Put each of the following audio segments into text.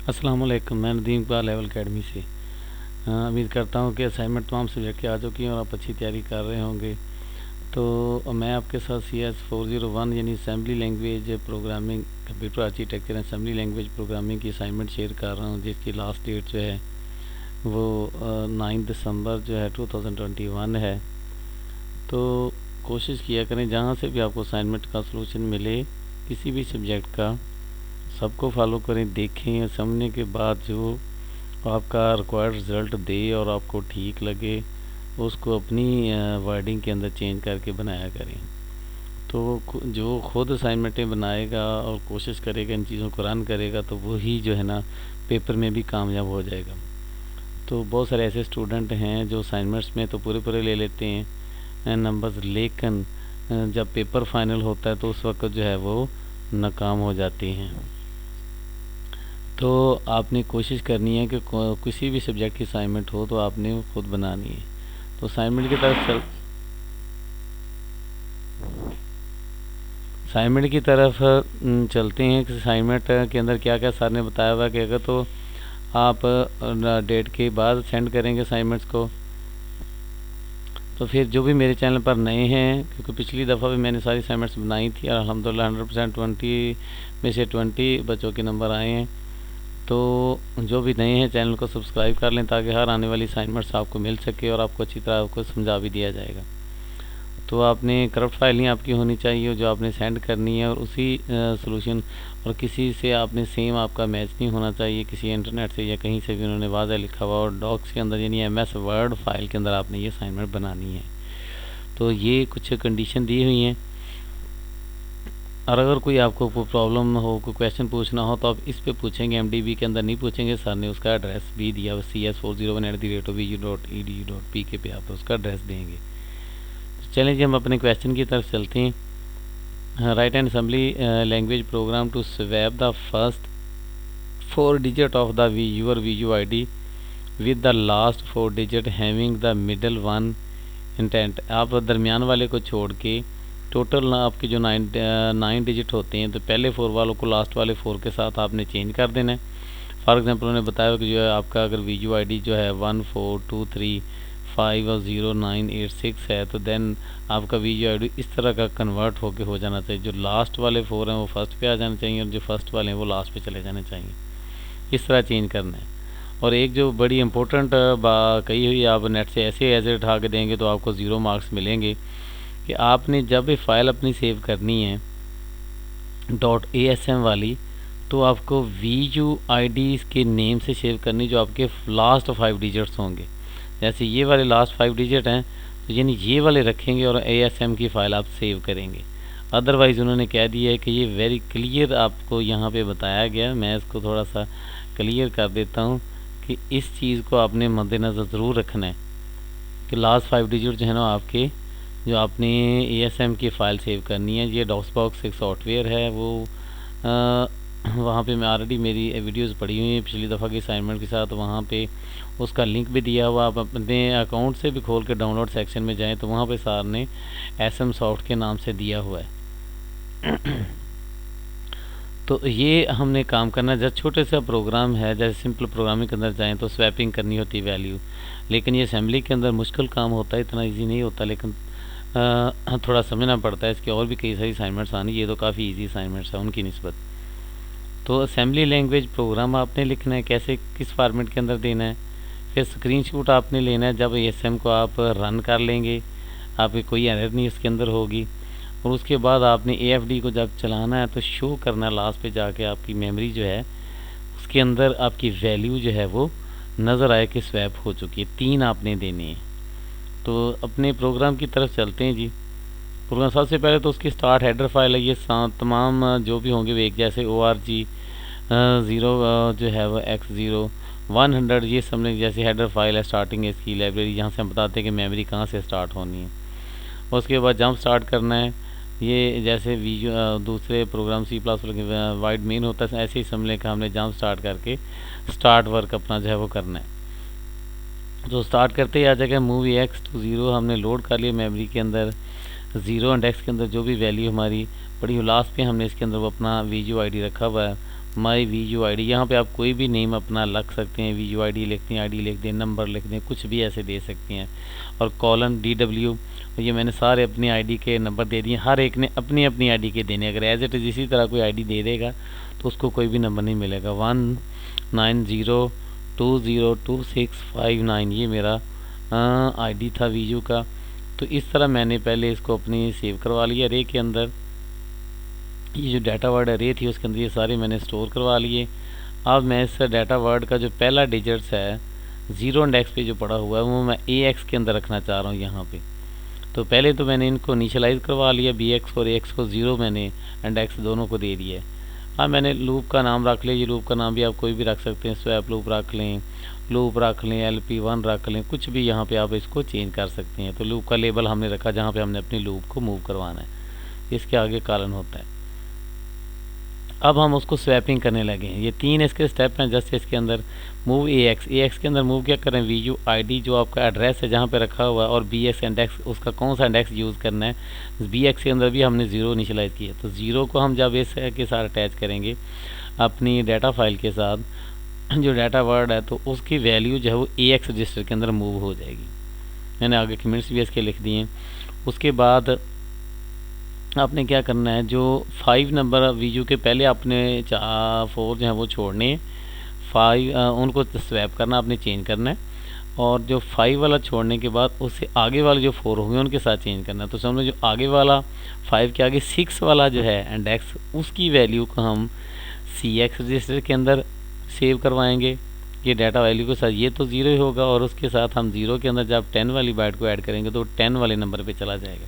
अस्सलाम वालेकुम। मैं नदीम इकबाल लेवल अकेडमी से उम्मीद करता हूँ कि असाइनमेंट तमाम सब्जेक्ट के आ चुकी हैं और आप अच्छी तैयारी कर रहे होंगे। तो मैं आपके साथ CS401 यानी assembly language programming, computer architecture assembly language programming की असाइनमेंट शेयर कर रहा हूँ, जिसकी लास्ट डेट जो है वो 9 दिसंबर जो है 2021 है। तो कोशिश किया करें जहाँ से भी आपको असाइनमेंट का सलूशन मिले किसी भी सब्जेक्ट का, सबको फॉलो करें, देखें, समझने के बाद जो आपका रिक्वायर्ड रिज़ल्ट दे और आपको ठीक लगे उसको अपनी वर्डिंग के अंदर चेंज करके बनाया करें। तो जो खुद असाइनमेंटें बनाएगा और कोशिश करेगा, इन चीज़ों को रन करेगा, तो वही जो है ना पेपर में भी कामयाब हो जाएगा। तो बहुत सारे ऐसे स्टूडेंट हैं जो असाइनमेंट्स में तो पूरे पूरे ले लेते हैं नंबर्स, लेकिन जब पेपर फाइनल होता है तो उस वक्त जो है वो नाकाम हो जाते हैं। तो आपने कोशिश करनी है कि किसी भी सब्जेक्ट की असाइनमेंट हो तो आपने वो खुद बनानी है। तो असाइनमेंट की तरफ चलते हैं कि असाइनमेंट के अंदर क्या क्या सर ने बताया हुआ कि अगर तो आप डेट के बाद सेंड करेंगे असाइनमेंट्स को, तो फिर जो भी मेरे चैनल पर नए हैं, क्योंकि पिछली दफ़ा भी मैंने सारी असाइनमेंट्स बनाई थी और अल्हम्दुलिल्लाह 100% 20 में से 20 बच्चों के नंबर आए हैं। तो जो भी नए हैं चैनल को सब्सक्राइब कर लें ताकि हर आने वाली असाइनमेंट्स आपको मिल सके और आपको अच्छी तरह आपको समझा भी दिया जाएगा। तो आपने करप्ट फाइल नहीं आपकी होनी चाहिए जो आपने सेंड करनी है, और उसी सॉल्यूशन और किसी से आपने सेम आपका मैच नहीं होना चाहिए, किसी इंटरनेट से या कहीं से भी उन्होंने वाज़ह लिखा हुआ और डॉक्स के अंदर यानी MS वर्ड फाइल के अंदर आपने ये असाइनमेंट बनानी है। तो ये कुछ कंडीशन दी हुई हैं, और अगर कोई आपको प्रॉब्लम हो, कोई क्वेश्चन पूछना हो, तो आप इस पे पूछेंगे, MDB के अंदर नहीं पूछेंगे। सर ने उसका एड्रेस भी दिया हुआ CS401@vu.pk पे आप उसका एड्रेस देंगे। तो चलें जी, हम अपने क्वेश्चन की तरफ चलते हैं। Write and assembly language program to swap the first 4 digit of the your VUID with the last 4 digit having the middle one intent. आप दरमियान वाले को छोड़ के टोटल आपके जो 9 डिजिट होते हैं, तो पहले 4 वालों को लास्ट वाले 4 के साथ आपने चेंज कर देना है। फॉर एग्जांपल उन्होंने बताया कि जो है आपका अगर VUID जो है 1423500986 है, तो देन आपका VUID इस तरह का कन्वर्ट होके हो जाना चाहिए। जो लास्ट वाले 4 हैं वो फर्स्ट पे आ जाने चाहिए और जो फर्स्ट वाले हैं वो लास्ट पे चले जाने चाहिए। इस तरह चेंज करना है। और एक जो बड़ी इंपॉर्टेंट कही हुई, आप नेट से ऐसे ऐसे उठा के देंगे तो आपको 0 मार्क्स मिलेंगे, कि आपने जब भी फाइल अपनी सेव करनी है .asm वाली, तो आपको VUID के नेम से सेव करनी, जो आपके लास्ट 5 डिजिट्स होंगे। जैसे ये वाले लास्ट 5 डिजिट हैं, तो यानी ये वाले रखेंगे और ASM की फ़ाइल आप सेव करेंगे। अदरवाइज़ उन्होंने कह दिया है कि ये वेरी क्लियर आपको यहाँ पे बताया गया। मैं इसको थोड़ा सा क्लियर कर देता हूँ कि इस चीज़ को आपने मद्देनज़र ज़रूर रखना है कि लास्ट 5 डिजिट जो है ना आपके, जो आपने ASM की फ़ाइल सेव करनी है। ये डॉक्सबॉक्स एक सॉफ्टवेयर है, वो वहाँ पे मैं ऑलरेडी मेरी वीडियोस पड़ी हुई हैं पिछली दफ़ा की असाइनमेंट के साथ, वहाँ पे उसका लिंक भी दिया हुआ। आप अपने अकाउंट से भी खोल के डाउनलोड सेक्शन में जाएं तो वहाँ पे सर ने SM सॉफ्ट के नाम से दिया हुआ है। तो ये हमने काम करना है। जब छोटे सा प्रोग्राम है, जैसे सिंपल प्रोग्रामिंग के अंदर जाएँ तो स्वैपिंग करनी होती है वैल्यू, लेकिन ये असेंबली के अंदर मुश्किल काम होता है, इतना ईजी नहीं होता, लेकिन थोड़ा समझना पड़ता है। इसके और भी कई सारी असाइनमेंट्स आनी, ये तो काफ़ी ईजी असाइनमेंट्स हैं उनकी निस्बत। तो असेंबली लैंग्वेज प्रोग्राम आपने लिखना है, कैसे किस फॉर्मेट के अंदर देना है, फिर स्क्रीनशॉट आपने लेना है। जब ASM को आप रन कर लेंगे, आपकी कोई एरर नहीं इसके अंदर होगी, और उसके बाद आपने AFD को जब चलाना है तो शो करना है लास्ट पे जाके, आपकी मेमोरी जो है उसके अंदर आपकी वैल्यू जो है वो नज़र आए कि स्वैप हो चुकी है। 3 आपने देने हैं। तो अपने प्रोग्राम की तरफ चलते हैं जी। प्रोग्राम सबसे पहले तो उसकी स्टार्ट हेडर फाइल है, ये तमाम जो भी होंगे वो एक जैसे ORG 0 जो है वो X0 100, ये समझ जैसे हेडर फाइल है। स्टार्टिंग है इसकी लाइब्रेरी, जहाँ से हम बताते हैं कि मेमोरी कहाँ से स्टार्ट होनी है। उसके बाद जंप स्टार्ट करना है, ये जैसे दूसरे प्रोग्राम C++ वाइड मेन होता है, ऐसे ही समझ लें कि हमने जंप स्टार्ट करके स्टार्ट वर्क अपना जो है वो करना है। तो स्टार्ट करते ही आ जाएगा मूव X to 0, हमने लोड कर लिया मेमोरी के अंदर 0 एंड X के अंदर जो भी वैल्यू हमारी पड़ी हो, लास्ट पे हमने इसके अंदर वो अपना VUID रखा हुआ है माई VUID, यहाँ पे आप कोई भी नेम अपना रख सकते हैं, VUID लिखते हैं, ID लिख दें, नंबर लिख दें, कुछ भी ऐसे दे सकते हैं। और कॉलन DW, ये मैंने सारे अपनी ID के नंबर दे दिए, हर एक ने अपनी अपनी ID के देने। अगर एज इट इज़ इसी तरह कोई ID दे देगा तो उसको कोई भी नंबर नहीं मिलेगा। 19020265 ये मेरा ID था वीजू का। तो इस तरह मैंने पहले इसको अपनी सेव करवा लिया रे के अंदर। ये जो डाटा वर्ड रे थी उसके अंदर ये सारे मैंने स्टोर करवा लिए। अब मैं इस डाटा वर्ड का जो पहला डिजिट्स है 0 इंडेक्स पे जो पड़ा हुआ है वो मैं AX के अंदर रखना चाह रहा हूँ यहाँ पे। तो पहले तो मैंने इनको इनिशियलाइज़ करवा लिया, BX और AX को 0 मैंने इंडेक्स दोनों को दे दिया। अब मैंने लूप का नाम रख लिया। ये लूप का नाम भी आप कोई भी रख सकते हैं, स्वैप लूप रख लें, लूप रख लें, LP1 रख लें, कुछ भी यहाँ पे आप इसको चेंज कर सकते हैं। तो लूप का लेबल हमने रखा जहाँ पे हमने अपनी लूप को मूव करवाना है, इसके आगे कॉलन होता है। अब हम उसको स्वैपिंग करने लगे हैं। ये 3 इसके स्टेप हैं। जस्ट इसके अंदर मूव AX के अंदर मूव क्या करें, VUID जो आपका एड्रेस है जहाँ पे रखा हुआ है, और BX इंडेक्स, उसका कौन सा इंडेक्स यूज़ करना है। BX के अंदर भी हमने 0 इनिशियलाइज़ किया। तो 0 को हम जब इस के साथ अटैच करेंगे अपनी डाटा फाइल के साथ, जो डाटा वर्ड है, तो उसकी वैल्यू जो है वो AX रजिस्टर के अंदर मूव हो जाएगी। मैंने आगे कमेंट्स भी इसके लिख दिए। उसके बाद आपने क्या करना है, जो 5 नंबर वीजू के पहले आपने 4 जो है वो छोड़ने, 5 उनको स्वैप करना, आपने चेंज करना है। और जो 5 वाला छोड़ने के बाद उससे आगे वाले जो 4 होंगे उनके साथ चेंज करना है। तो समझो जो आगे वाला 5 के आगे 6 वाला जो है इंडेक्स, उसकी वैल्यू को हम CX रजिस्टर के अंदर सेव करवाएंगे ये डाटा वैल्यू के साथ। ये तो 0 ही होगा, और उसके साथ हम 0 के अंदर जब 10 वाली बाइट को ऐड करेंगे तो 10 वाले नंबर पे चला जाएगा,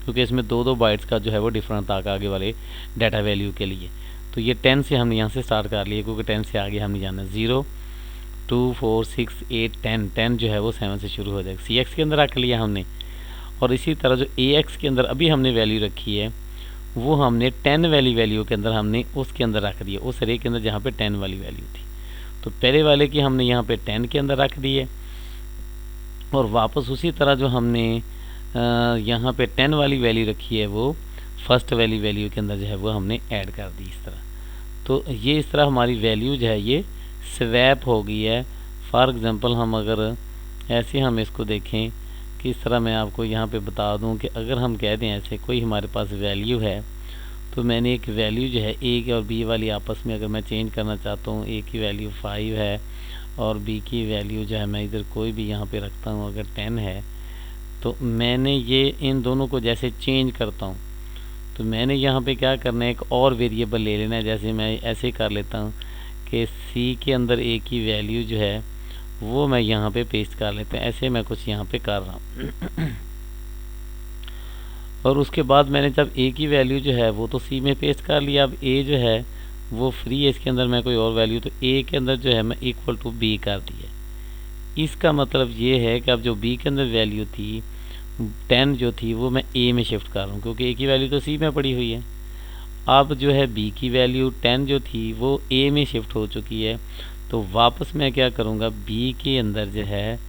क्योंकि इसमें 2 बाइट्स का जो है वो डिफरेंस था आगे वाले डाटा वैल्यू के लिए। तो ये 10 से हमने यहाँ से स्टार्ट कर लिए, क्योंकि 10 से आगे हम नहीं जाना। 0 2 4 6 8 10 जो है वो 7 से शुरू हो जाएगा। CX के अंदर रख लिया हमने। और इसी तरह जो AX के अंदर अभी हमने वैल्यू रखी है वो हमने 10 वाली वैल्यू के अंदर हमने उसके अंदर रख दिया, उस रे के अंदर जहाँ पे 10 वाली वैल्यू थी। तो पहले वाले की हमने यहाँ पे 10 के अंदर रख दिए, और वापस उसी तरह जो हमने यहाँ पे 10 वाली वैल्यू रखी है वो फर्स्ट वाली वैल्यू के अंदर जो है वो हमने ऐड कर दी इस तरह। तो ये इस तरह हमारी वैल्यू जो है ये स्वैप हो गई है। फॉर एग्ज़ाम्पल हम अगर ऐसे हम इसको देखें कि इस तरह मैं आपको यहाँ पे बता दूँ कि अगर हम कह दें ऐसे कोई हमारे पास वैल्यू है, तो मैंने एक वैल्यू जो है A और B वाली आपस में अगर मैं चेंज करना चाहता हूँ, A की वैल्यू 5 है और B की वैल्यू जो है मैं इधर कोई भी यहाँ पे रखता हूँ अगर 10 है, तो मैंने ये इन दोनों को जैसे चेंज करता हूँ तो मैंने यहाँ पे क्या करना है, एक और वेरिएबल ले लेना है। जैसे मैं ऐसे कर लेता हूँ कि C के अंदर A की वैल्यू जो है वो मैं यहाँ पे पेस्ट कर लेते हैं। ऐसे मैं कुछ यहाँ पे कर रहा हूँ और उसके बाद मैंने जब A की वैल्यू जो है वो तो C में पेस्ट कर लिया। अब A जो है वो फ्री है, इसके अंदर मैं कोई और वैल्यू तो A के अंदर जो है मैं इक्वल टू B कर दिया। इसका मतलब ये है कि अब जो B के अंदर वैल्यू थी 10 जो थी वो मैं A में शिफ्ट कर रहा हूँ, क्योंकि A की वैल्यू तो C में पड़ी हुई है। अब जो है B की वैल्यू 10 जो थी वो A में शिफ्ट हो चुकी है। तो वापस मैं क्या करूँगा, B के अंदर जो है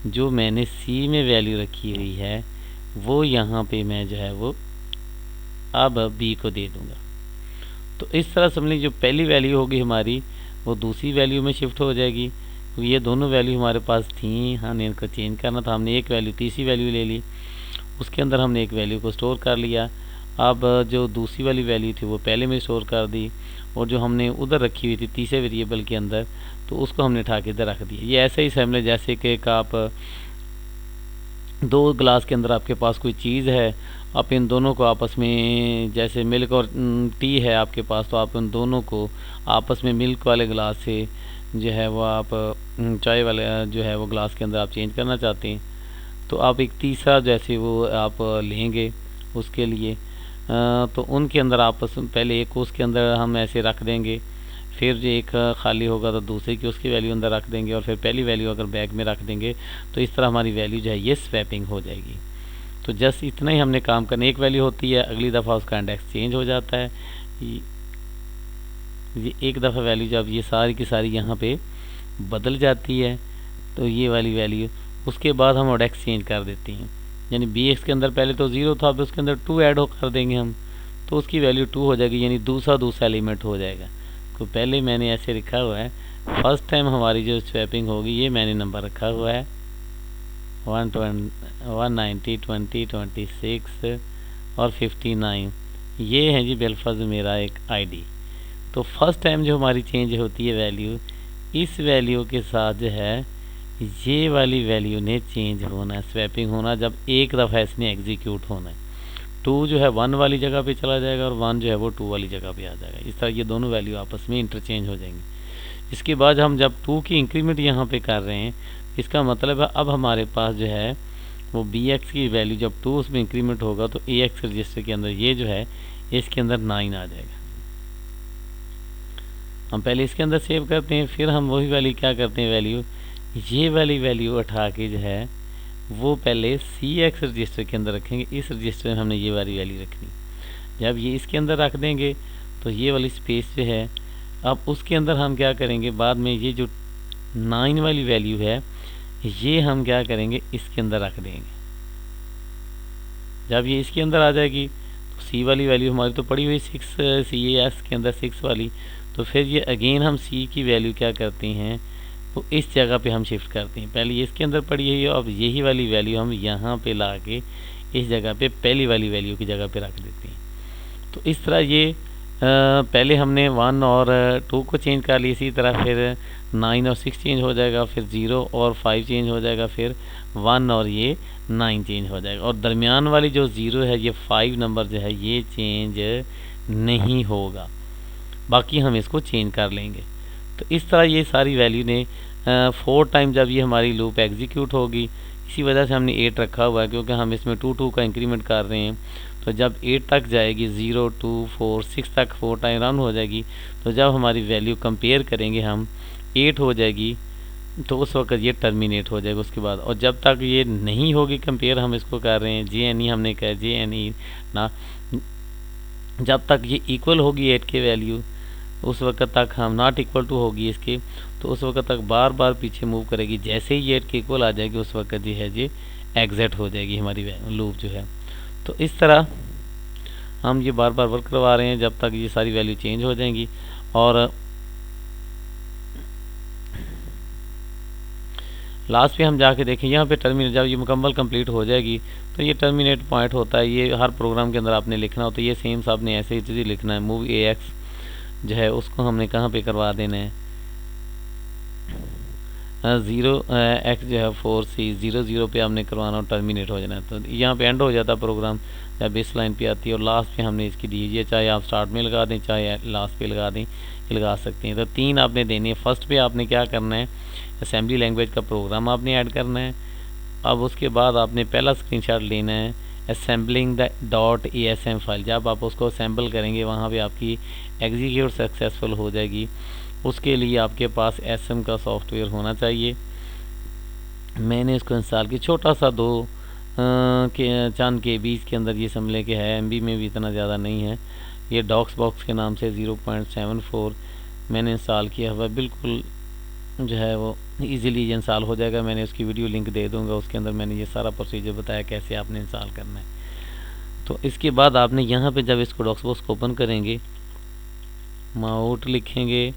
जो मैंने C में वैल्यू रखी हुई है वो यहाँ पे मैं जो है वो अब B को दे दूँगा। तो इस तरह समझ जो पहली वैल्यू होगी हमारी वो दूसरी वैल्यू में शिफ्ट हो जाएगी, क्योंकि ये दोनों वैल्यू हमारे पास थी। हमने इनको चेंज करना था, हमने एक वैल्यू तीसरी वैल्यू ले ली, उसके अंदर हमने एक वैल्यू को स्टोर कर लिया। अब जो दूसरी वाली वैल्यू थी वो पहले में स्टोर कर दी, और जो हमने उधर रखी हुई थी तीसरे वेरिएबल के अंदर तो उसको हमने उठा के इधर रख दिया। ये ऐसे ही समझ जैसे कि आप 2 ग्लास के अंदर आपके पास कोई चीज़ है, आप इन दोनों को आपस में, जैसे मिल्क और टी है आपके पास, तो आप उन दोनों को आपस में मिल्क वाले ग्लास से जो है वो आप चाय वाले जो है वो ग्लास के अंदर आप चेंज करना चाहते हैं, तो आप एक तीसरा जैसे वो आप लेंगे उसके लिए। तो उनके अंदर आपस में पहले एक को उसके अंदर हम ऐसे रख देंगे, फिर जो एक खाली होगा तो दूसरे की उसकी वैल्यू अंदर रख देंगे, और फिर पहली वैल्यू अगर बैग में रख देंगे तो इस तरह हमारी वैल्यू जो है ये स्वैपिंग हो जाएगी। तो जस्ट इतना ही हमने काम करना। एक वैल्यू होती है, अगली दफ़ा उसका इंडेक्स चेंज हो जाता है। ये एक दफ़ा वैल्यू जब ये सारी की सारी यहाँ पे बदल जाती है तो ये वाली वैल्यू, उसके बाद हम इंडेक्स चेंज कर देते हैं। यानी BX के अंदर पहले तो 0 था, अब उसके अंदर 2 ऐड हो कर देंगे हम, तो उसकी वैल्यू 2 हो जाएगी, यानी दूसरा एलिमेंट हो जाएगा। इसको पहले मैंने ऐसे रखा हुआ है। फर्स्ट टाइम हमारी जो स्वैपिंग होगी ये मैंने नंबर रखा हुआ है 190, 20, 26 और 59। ये है जी बिलफर्ज मेरा एक आईडी। तो फर्स्ट टाइम जो हमारी चेंज होती है वैल्यू, इस वैल्यू के साथ जो है ये वाली वैल्यू ने चेंज होना है, स्वैपिंग होना, जब एक दफ़ा इसने एग्जीक्यूट होना है। 2 जो है 1 वाली जगह पे चला जाएगा और 1 जो है वो 2 वाली जगह पे आ जाएगा। इस तरह ये दोनों वैल्यू आपस में इंटरचेंज हो जाएंगी। इसके बाद हम जब 2 की इंक्रीमेंट यहाँ पे कर रहे हैं, इसका मतलब है अब हमारे पास जो है वो बी एक्स की वैल्यू जब 2 उसमें इंक्रीमेंट होगा तो ए एक्स रजिस्टर के अंदर ये जो है इसके अंदर 9 आ जाएगा। हम पहले इसके अंदर सेव करते हैं, फिर हम वही वैल्यू क्या करते हैं, वैल्यू ये वाली वैल्यू उठा के जो है वो पहले सी एक्स रजिस्टर के अंदर रखेंगे। इस रजिस्टर में हमने ये वाली वैल्यू रखनी। जब ये इसके अंदर रख देंगे तो ये वाली स्पेस जो है, अब उसके अंदर हम क्या करेंगे, बाद में ये जो 9 वाली वैल्यू है ये हम क्या करेंगे इसके अंदर रख देंगे। जब ये इसके अंदर आ जाएगी तो सी वाली वैल्यू हमारी तो पड़ी हुई 6 सी एस के अंदर 6 वाली, तो फिर ये अगेन हम सी की वैल्यू क्या करते हैं तो इस जगह पे हम शिफ्ट करते हैं। पहले ये इसके अंदर पड़ी है, अब यही वाली वैल्यू हम यहाँ पे ला के इस जगह पे पहली वाली वैल्यू की जगह पे रख देते हैं। तो इस तरह ये पहले हमने 1 और 2 को चेंज कर लिया, इसी तरह फिर 9 और 6 चेंज हो जाएगा, फिर 0 और 5 चेंज हो जाएगा, फिर 1 और ये 9 चेंज हो जाएगा। और दरमियान वाली जो 0 है ये 5 नंबर जो है ये चेंज नहीं होगा, बाकी हम इसको चेंज कर लेंगे। तो इस तरह ये सारी वैल्यू ने 4 टाइम जब ये हमारी लूप एग्जीक्यूट होगी, इसी वजह से हमने 8 रखा हुआ है क्योंकि हम इसमें 2 का इंक्रीमेंट कर रहे हैं। तो जब 8 तक जाएगी, 0, 2, 4, 6 तक 4 टाइम रन हो जाएगी, तो जब हमारी वैल्यू कंपेयर करेंगे हम 8 हो जाएगी तो उस वक्त ये टर्मिनेट हो जाएगा उसके बाद। और जब तक ये नहीं होगी कंपेयर, हम इसको कर रहे हैं JNE, हमने कहा JNE ना, जब तक ये इक्वल होगी 8 के वैल्यू उस वक्त तक हम नॉट इक्वल टू होगी इसके, तो उस वक्त तक बार बार पीछे मूव करेगी। जैसे ही 8 के इक्वल आ जाएगी उस वक्त जो है ये एग्जिट हो जाएगी हमारी लूप जो है। तो इस तरह हम ये बार बार वर्क करवा रहे हैं जब तक ये सारी वैल्यू चेंज हो जाएंगी। और लास्ट पे हम जाके देखें यहाँ पे टर्मिनेट, जब ये मुकम्मल कंप्लीट हो जाएगी तो ये टर्मिनेट पॉइंट होता है, ये हर प्रोग्राम के अंदर आपने लिखना होता है। ये सेम साहब ने ऐसे ही लिखना है, मूव AX जो है उसको हमने कहाँ पे करवा देना है, 0x जो है 4C 0 पे हमने करवाना और टर्मिनेट हो जाना है। तो यहाँ पे एंड हो जाता है प्रोग्राम जब इस लाइन पे आती है। और लास्ट पे हमने इसकी दीजिए, चाहे आप स्टार्ट में लगा दें चाहे लास्ट पे लगा दें, लगा सकते हैं। तो 3 आपने देनी है। फर्स्ट पे आपने क्या करना है, असेंबली लैंग्वेज का प्रोग्राम आपने ऐड करना है। अब उसके बाद आपने पहला स्क्रीनशॉट लेना है असेंबलिंग द .asm फाइल। जब आप उसको असेंबल करेंगे वहाँ पे आपकी एग्जीक्यूट सक्सेसफुल हो जाएगी। उसके लिए आपके पास SM का सॉफ्टवेयर होना चाहिए। मैंने इसको इंस्टॉल किया, छोटा सा 2 के चंद के बीच के अंदर ये समझ के है, MB में भी इतना ज़्यादा नहीं है। ये डॉक्स बॉक्स के नाम से 0.74 मैंने इंस्टॉल किया हुआ, बिल्कुल जो है वो इजीली इंस्टॉल हो जाएगा। मैंने उसकी वीडियो लिंक दे दूंगा, उसके अंदर मैंने ये सारा प्रोसीजर बताया कैसे आपने इंस्टॉल करना है। तो इसके बाद आपने यहाँ पे जब इसको डॉक्स बॉक्स को ओपन करेंगे, माउट लिखेंगे,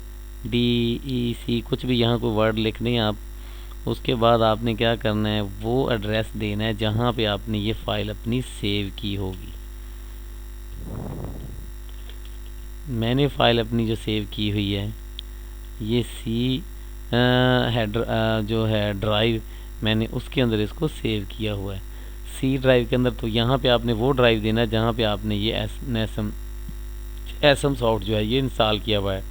DEC कुछ भी यहाँ को वर्ड लिख दें आप। उसके बाद आपने क्या करना है, वो एड्रेस देना है जहाँ पे आपने ये फाइल अपनी सेव की होगी। मैंने फाइल अपनी जो सेव की हुई है ये C हेडर जो है ड्राइव, मैंने उसके अंदर इसको सेव किया हुआ है C ड्राइव के अंदर। तो यहाँ पे आपने वो ड्राइव देना है जहाँ पे आपने ये SM सॉफ्ट जो है ये इंस्टॉल किया हुआ है।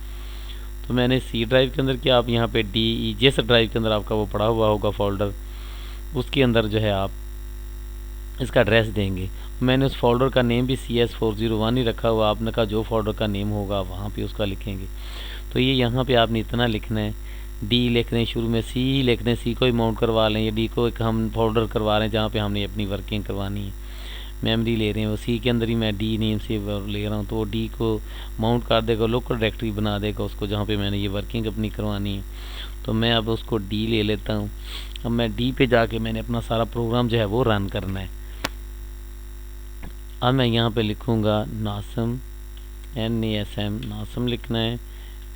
तो मैंने C ड्राइव के अंदर किया, आप यहाँ पे DE जिस ड्राइव के अंदर आपका वो पड़ा हुआ होगा फोल्डर, उसके अंदर जो है आप इसका एड्रेस देंगे। मैंने उस फोल्डर का नेम भी CS401 ही रखा हुआ, आपने का जो फोल्डर का नेम होगा वहाँ पे उसका लिखेंगे। तो ये यहाँ पे आपने इतना लिखना है, D लिख दें शुरू में, C लिख दें, C को ही माउंट करवा लें, ये D को एक हम फोल्डर करवा रहे हैं जहाँ पे हमने अपनी वर्किंग करवानी है। मेमोरी ले रहे हैं वो C के अंदर ही मैं D नेम से ले रहा हूँ, तो वो D को माउंट कर देगा, लोकल डायरेक्टरी बना देगा उसको जहाँ पे मैंने ये वर्किंग अपनी करवानी है। तो मैं अब उसको D ले लेता हूँ। अब मैं D पे जाके मैंने अपना सारा प्रोग्राम जो है वो रन करना है। अब मैं यहाँ पे लिखूँगा नासम, NASM नासम लिखना है,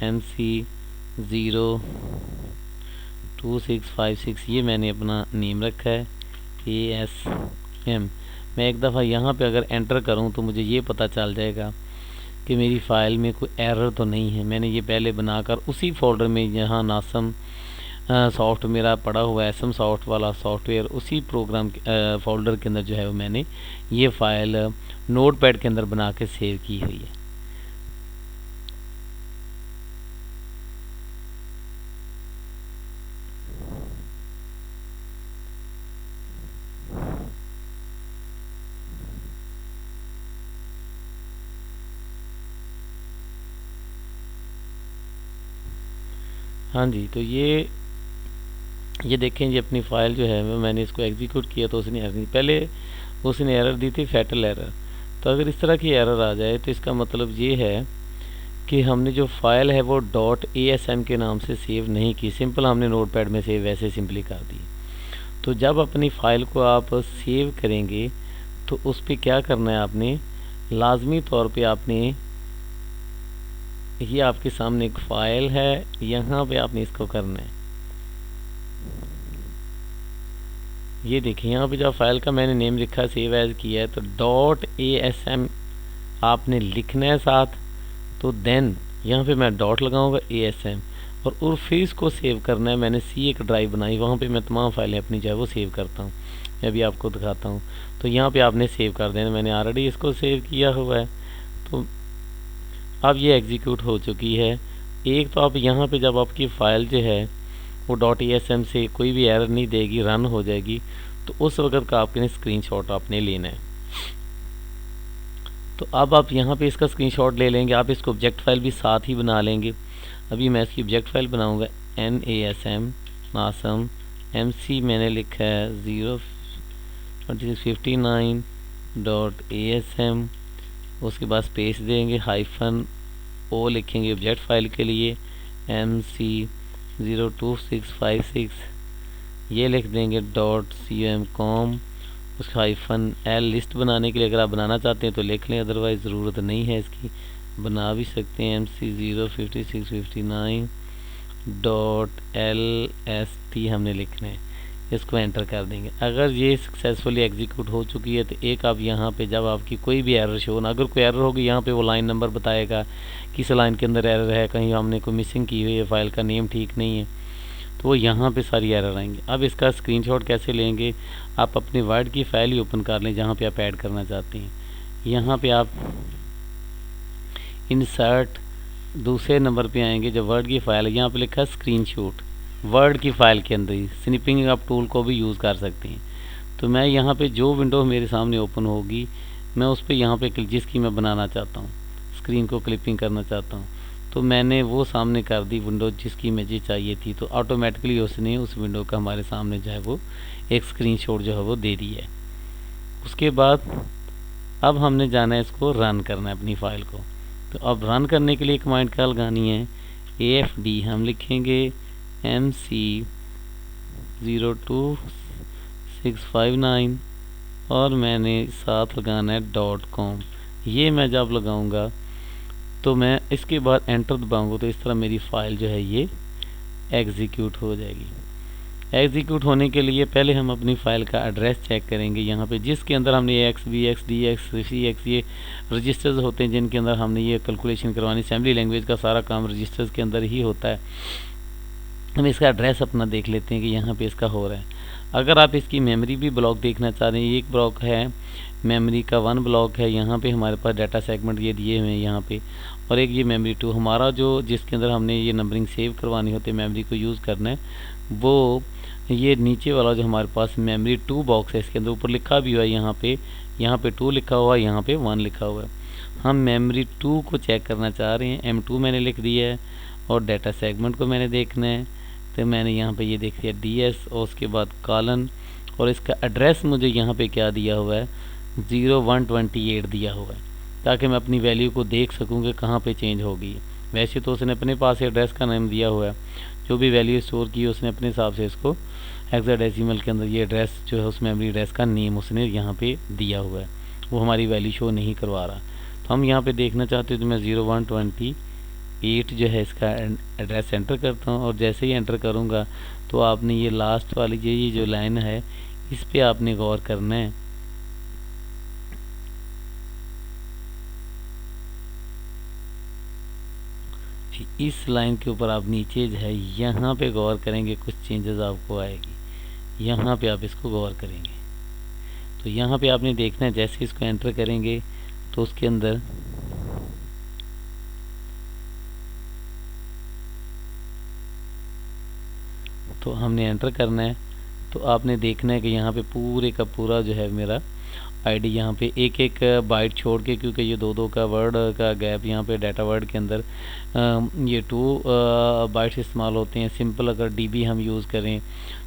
MC02656 ये मैंने अपना नेम रखा है ASM। मैं एक दफ़ा यहाँ पे अगर एंटर करूँ तो मुझे ये पता चल जाएगा कि मेरी फ़ाइल में कोई एरर तो नहीं है। मैंने ये पहले बनाकर उसी फोल्डर में, यहाँ नासम सॉफ्ट मेरा पड़ा हुआ है, एसएम सॉफ्ट वाला सॉफ्टवेयर, उसी प्रोग्राम फोल्डर के अंदर जो है वो मैंने ये फ़ाइल नोटपैड के अंदर बना के सेव की हुई है। हाँ जी, तो ये देखें, ये अपनी फ़ाइल जो है वो मैंने इसको एग्जीक्यूट किया तो उसने एरर दी। पहले उसने एरर दी थी फैटल एरर। तो अगर इस तरह की एरर आ जाए तो इसका मतलब ये है कि हमने जो फ़ाइल है वो .asm के नाम से सेव नहीं की, सिंपल हमने नोटपैड में सेव वैसे सिंपली कर दी। तो जब अपनी फ़ाइल को आप सेव करेंगे तो उस पर क्या करना है आपने, लाजमी तौर पे आपने, ये आपके सामने एक फ़ाइल है, यहाँ पे आपने इसको करना है। ये देखिए यहाँ पे जो फाइल का मैंने नेम लिखा सेव एज किया है तो .asm आपने लिखना है साथ। तो देन यहाँ पे मैं डॉट लगाऊंगा asm और फिर इसको सेव करना है। मैंने सी एक ड्राइव बनाई, वहाँ पे मैं तमाम फाइलें अपनी जो है वो सेव करता हूँ। मैं अभी आपको दिखाता हूँ। तो यहाँ पे आपने सेव कर देना, मैंने ऑलरेडी इसको सेव किया हुआ है। तो अब ये एग्जीक्यूट हो चुकी है। एक तो आप यहाँ पे जब आपकी फ़ाइल जो है वो .asm से कोई भी एरर नहीं देगी, रन हो जाएगी, तो उस वक्त का आपके स्क्रीनशॉट आपने लेना है। तो अब आप यहाँ पे इसका स्क्रीनशॉट ले लेंगे, आप इसको ऑब्जेक्ट फाइल भी साथ ही बना लेंगे। अभी मैं इसकी ऑब्जेक्ट फाइल बनाऊंगा NASM MC मैंने लिखा है 02659.asm, उसके बाद स्पेस देंगे, -o लिखेंगे ऑब्जेक्ट फाइल के लिए, MC02656 ये लिख देंगे .com, उसका -l लिस्ट बनाने के लिए अगर आप बनाना चाहते हैं तो लिख लें, अदरवाइज़ ज़रूरत नहीं है इसकी, बना भी सकते हैं। MC05659.lst हमने लिखना है, इसको एंटर कर देंगे। अगर ये सक्सेसफुली एग्जीक्यूट हो चुकी है तो एक आप यहाँ पे जब आपकी कोई भी एरर शो ना, अगर कोई एरर होगी यहाँ पे वो लाइन नंबर बताएगा किस लाइन के अंदर एरर है, कहीं हमने कोई मिसिंग की हुई है, फाइल का नेम ठीक नहीं है, तो वो यहाँ पे सारी एरर आएंगे। अब इसका स्क्रीनशॉट कैसे लेंगे, आप अपनी वर्ड की फ़ाइल ही ओपन कर लें जहाँ पे आप ऐड करना चाहते हैं। यहाँ पे आप इंसर्ट दूसरे नंबर पे आएंगे, जब वर्ड की फ़ाइल है यहाँ पे लिखा है स्क्रीनशॉट, वर्ड की फ़ाइल के अंदर ही स्निपिंग आप टूल को भी यूज़ कर सकते हैं। तो मैं यहाँ पे जो विंडो मेरे सामने ओपन होगी मैं उस पर यहाँ पे जिसकी मैं बनाना चाहता हूँ, स्क्रीन को क्लिपिंग करना चाहता हूँ, तो मैंने वो सामने कर दी विंडो जिसकी मुझे चाहिए थी, तो ऑटोमेटिकली उसने उस विंडो का हमारे सामने जो है वो एक स्क्रीनशॉट जो है वो दे दी है। उसके बाद अब हमने जाना है इसको रन करना है अपनी फ़ाइल को। तो अब रन करने के लिए कमांड क्या लगानी है, AFD हम लिखेंगे MC02659 और मैंने साथ लगाना है .com। ये मैं जब लगाऊंगा तो मैं इसके बाद एंटर दबाऊंगा तो इस तरह मेरी फ़ाइल जो है ये एग्जीक्यूट हो जाएगी। एग्जीक्यूट होने के लिए पहले हम अपनी फ़ाइल का एड्रेस चेक करेंगे, यहाँ पे जिसके अंदर हमने x b x d x c x ये रजिस्टर्स होते हैं जिनके अंदर हमने ये कैलकुलेशन करवानी, असेंबली लैंग्वेज का सारा काम रजिस्टर्स के अंदर ही होता है। हम इसका एड्रेस अपना देख लेते हैं कि यहाँ पे इसका हो रहा है। अगर आप इसकी मेमोरी भी ब्लॉक देखना चाह रहे हैं, एक ब्लॉक है मेमोरी का 1 ब्लॉक है, यहाँ पे हमारे पास डाटा सेगमेंट ये दिए हुए हैं यहाँ पे, और एक ये मेमोरी 2 हमारा जो जिसके अंदर हमने ये नंबरिंग सेव करवानी होती है, मेमोरी को यूज़ करना है, वो ये नीचे वाला जो हमारे पास मेमोरी 2 बॉक्स है इसके अंदर ऊपर लिखा भी हुआ है यहाँ पे 2 लिखा हुआ है, यहाँ पे 1 लिखा हुआ है। हम मेमोरी 2 को चेक करना चाह रहे हैं, M2 मैंने लिख दिया है और डाटा सेगमेंट को मैंने देखना है, तो मैंने यहाँ पे ये देख दिया DS और उसके बाद कॉलन, और इसका एड्रेस मुझे यहाँ पे क्या दिया हुआ है 0128 दिया हुआ है, ताकि मैं अपनी वैल्यू को देख सकूँ कि कहाँ पे चेंज होगी। वैसे तो उसने अपने पास एड्रेस का नाम दिया हुआ है, जो भी वैल्यू स्टोर की उसने अपने हिसाब से इसको हेक्साडेसिमल के अंदर ये एड्रेस जो है उस मेमोरी एड्रेस का नेम उसने यहाँ पे दिया हुआ है, वो हमारी वैल्यू शो नहीं करवा रहा। तो हम यहाँ पे देखना चाहते हैं तो मैं 8 जो है इसका एड्रेस एंटर करता हूँ, और जैसे ही एंटर करूँगा तो आपने ये लास्ट वाली ये जो लाइन है इस पे आपने गौर करना है। इस लाइन के ऊपर आप नीचे जो है यहाँ पे गौर करेंगे, कुछ चेंजेस आपको आएगी, यहाँ पे आप इसको गौर करेंगे। तो यहाँ पे आपने देखना है जैसे इसको एंटर करेंगे तो उसके अंदर तो हमने एंटर करना है। तो आपने देखना है कि यहाँ पे पूरे का पूरा जो है मेरा आईडी यहाँ पे एक एक बाइट छोड़ के, क्योंकि ये दो का वर्ड का गैप यहाँ पे डाटा वर्ड के अंदर ये 2 बाइट्स इस्तेमाल होते हैं। सिंपल अगर डीबी हम यूज़ करें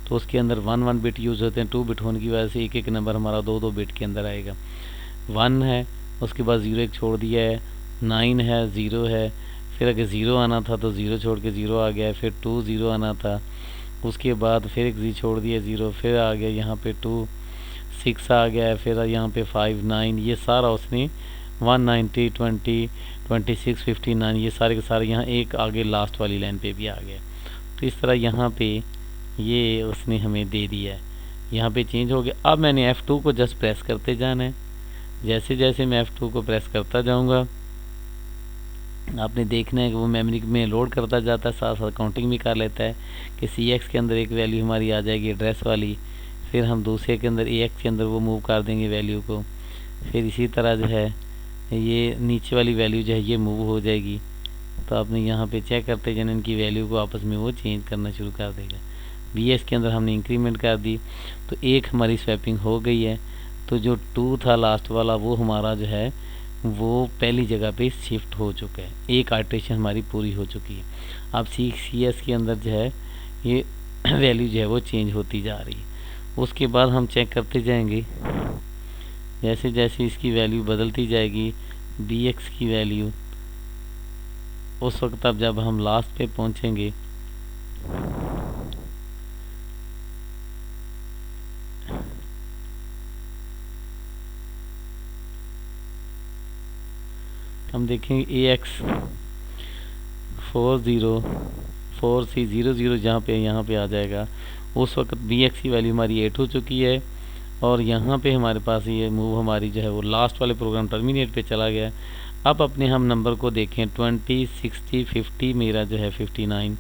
तो उसके अंदर 1 बिट यूज़ होते हैं। 2 बिट होने की वजह से एक एक नंबर हमारा 2 बिट के अंदर आएगा। 1 है, उसके बाद 0 एक छोड़ दिया है, 9 है, 0 है, फिर अगर 0 आना था तो 0 छोड़ के 0 आ गया है, फिर 2 0 आना था, उसके बाद फिर एक 0 छोड़ दिया 0, फिर आ गया यहाँ पे 2 6 आ गया है, फिर यहाँ पे 5 9, ये सारा उसने 190 20 26 59 ये सारे के सारे यहाँ एक आगे लास्ट वाली लाइन पे भी आ गया। तो इस तरह यहाँ पे ये उसने हमें दे दिया है, यहाँ पे चेंज हो गया। अब मैंने F2 को जस्ट प्रेस करते जाना है। जैसे जैसे मैं F2 को प्रेस करता जाऊँगा आपने देखना है कि वो मेमोरी में लोड करता जाता है, साथ साथ काउंटिंग भी कर लेता है कि CX के अंदर एक वैल्यू हमारी आ जाएगी एड्रेस वाली, फिर हम दूसरे के अंदर AX के अंदर वो मूव कर देंगे वैल्यू को, फिर इसी तरह जो है ये नीचे वाली वैल्यू जो है ये मूव हो जाएगी। तो आपने यहाँ पे चेक करते जाना इनकी वैल्यू को, आपस में वो चेंज करना शुरू कर देगा। BS के अंदर हमने इंक्रीमेंट कर दी तो एक हमारी स्वैपिंग हो गई है। तो जो 2 था लास्ट वाला वो हमारा जो है वो पहली जगह पे शिफ्ट हो चुका है, एक आइटरेशन हमारी पूरी हो चुकी है। अब CS के अंदर जो है ये वैल्यू जो है वो चेंज होती जा रही है। उसके बाद हम चेक करते जाएंगे जैसे जैसे इसकी वैल्यू बदलती जाएगी BX की वैल्यू, उस वक्त अब जब हम लास्ट पे पहुंचेंगे हम देखेंगे AX 404C00 जहाँ पे यहाँ पे आ जाएगा। उस वक्त BX की वैल्यू हमारी 8 हो चुकी है, और यहाँ पे हमारे पास ये मूव हमारी जो है वो लास्ट वाले प्रोग्राम टर्मिनेट पे चला गया। अब अपने हम नंबर को देखें 20 60 50, मेरा जो है 59,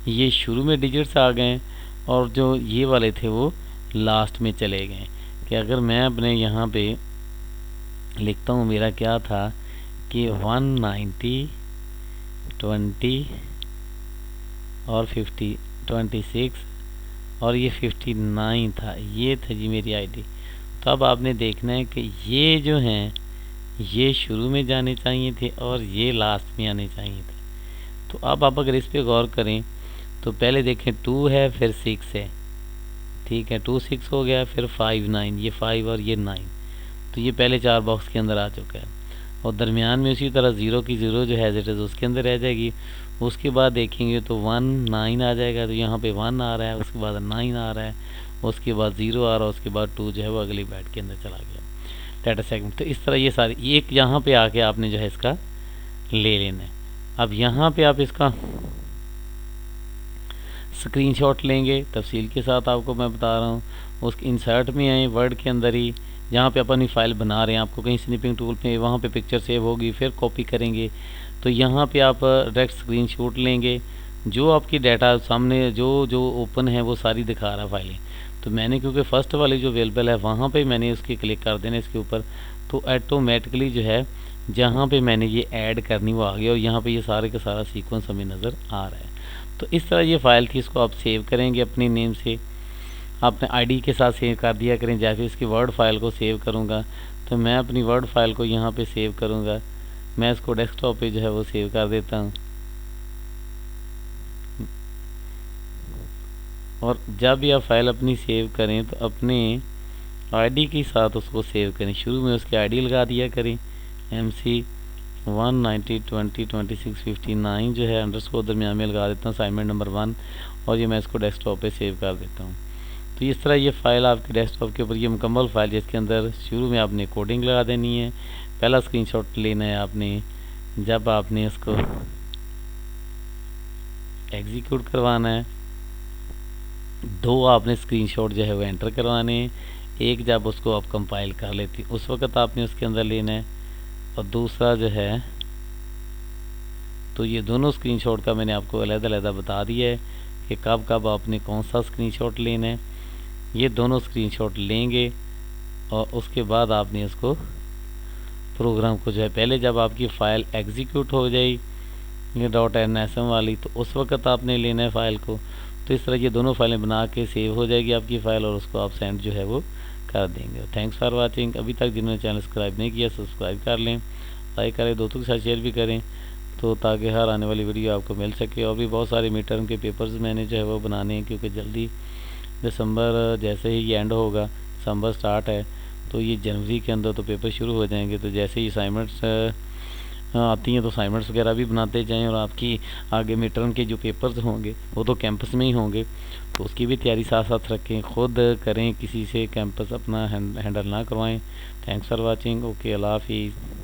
ये शुरू में डिजिट्स आ गए और जो ये वाले थे वो लास्ट में चले गए। कि अगर मैं अपने यहाँ पे लिखता हूँ मेरा क्या था कि 190 20 और 50 26 और ये 59 था, ये था जी मेरी आईडी। तो अब आपने देखना है कि ये जो हैं ये शुरू में जाने चाहिए थे और ये लास्ट में आने चाहिए थे। तो अब आप अगर इस पे गौर करें तो पहले देखें 2 है, फिर 6 है, ठीक है, 2 6 हो गया, फिर 5 9, ये 5 और ये 9, तो ये पहले 4 बॉक्स के अंदर आ चुका है। और दरमियान में उसी तरह 0 की 0 जो है एज इट इज़ उसके अंदर रह जाएगी। उसके बाद देखेंगे तो 1 9 आ जाएगा, तो यहाँ पे 1 आ रहा है, उसके बाद 9 आ रहा है, उसके बाद 0 आ रहा है, उसके बाद 2 जो है वो अगली बाइट के अंदर चला गया डाटा सेगमेंट। तो इस तरह ये सारी एक यहाँ पे आके आपने जो है इसका ले लेना है। अब यहाँ पे आप इसका स्क्रीनशॉट लेंगे, तफसील के साथ आपको मैं बता रहा हूँ। उसके इंसर्ट में आए वर्ड के अंदर ही, जहाँ पे अपनी फ़ाइल बना रहे हैं, आपको कहीं स्निपिंग टूल पे वहाँ पे पिक्चर सेव होगी, फिर कॉपी करेंगे तो यहाँ पे आप डायरेक्ट स्क्रीनशॉट लेंगे। जो आपकी डाटा सामने जो जो ओपन है वो सारी दिखा रहा है फाइलें। तो मैंने क्योंकि फ़र्स्ट वाली जो अवेलेबल है वहाँ पे मैंने उसकी क्लिक कर देना इसके ऊपर, तो ऑटोमेटिकली जो है जहाँ पे मैंने ये ऐड करनी वो आ गया और यहाँ पे ये सारे का सारा सीक्वेंस हमें नज़र आ रहा है। तो इस तरह ये फ़ाइल थी, इसको आप सेव करेंगे अपनी नेम से, आपने आईडी के साथ सेव कर दिया करें। जैसे इसकी वर्ड फाइल को सेव करूँगा तो मैं अपनी वर्ड फाइल को यहाँ पे सेव करूँगा, मैं इसको डेस्कटॉप पे जो है वो सेव कर देता हूँ। और जब भी आप फाइल अपनी सेव करें तो अपने आईडी के साथ उसको सेव करें। शुरू में उसकी आईडी लगा दिया करें, MC 190 20 26 59 जो है अंडरस्कोर दरमियान में लगा देता हूँ, असाइनमेंट नंबर 1, और ये मैं इसको डेस्कटॉप पे सेव कर देता हूँ। तो इस तरह ये फ़ाइल आपके डेस्कटॉप के ऊपर ये मुकम्मल फ़ाइल, जिसके अंदर शुरू में आपने कोडिंग लगा देनी है। पहला स्क्रीनशॉट लेना है आपने, जब आपने इसको एग्जीक्यूट करवाना है, 2 आपने स्क्रीनशॉट जो है वो एंटर करवाने हैं। एक जब उसको आप कंपाइल कर लेती उस वक्त आपने उसके अंदर लेना है, और दूसरा जो है तो ये दोनों स्क्रीनशॉट का मैंने आपको अलग-अलग बता दिया है कि कब कब आपने कौन सा स्क्रीनशॉट लेना है। ये दोनों स्क्रीनशॉट लेंगे और उसके बाद आपने इसको प्रोग्राम को जो है, पहले जब आपकी फ़ाइल एग्जीक्यूट हो जाएगी ये .nsm वाली, तो उस वक्त आपने लेना है फ़ाइल को। तो इस तरह ये दोनों फाइलें बना के सेव हो जाएगी आपकी फ़ाइल, और उसको आप सेंड जो है वो कर देंगे। Thanks for watching. अभी तक जिन्होंने चैनल सब्सक्राइब नहीं किया सब्सक्राइब कर लें, लाइक करें, दोस्तों के साथ शेयर भी करें, तो ताकि हर आने वाली वीडियो आपको मिल सके। और भी बहुत सारे मिड टर्म के पेपर्स मैंने जो है वो बनाने हैं, क्योंकि जल्दी दिसंबर जैसे ही ये एंड होगा, दिसंबर स्टार्ट है, तो ये जनवरी के अंदर तो पेपर शुरू हो जाएंगे। तो जैसे ही असाइनमेंट्स आती हैं तो असाइनमेंट्स वगैरह भी बनाते जाएं, और आपकी आगे मिड टर्म के जो पेपर्स होंगे वो तो कैंपस में ही होंगे, तो उसकी भी तैयारी साथ साथ रखें, खुद करें, किसी से कैंपस अपना हैंडल ना करवाएं। Thanks for watching. ओके, अल्लाह हाफिज़।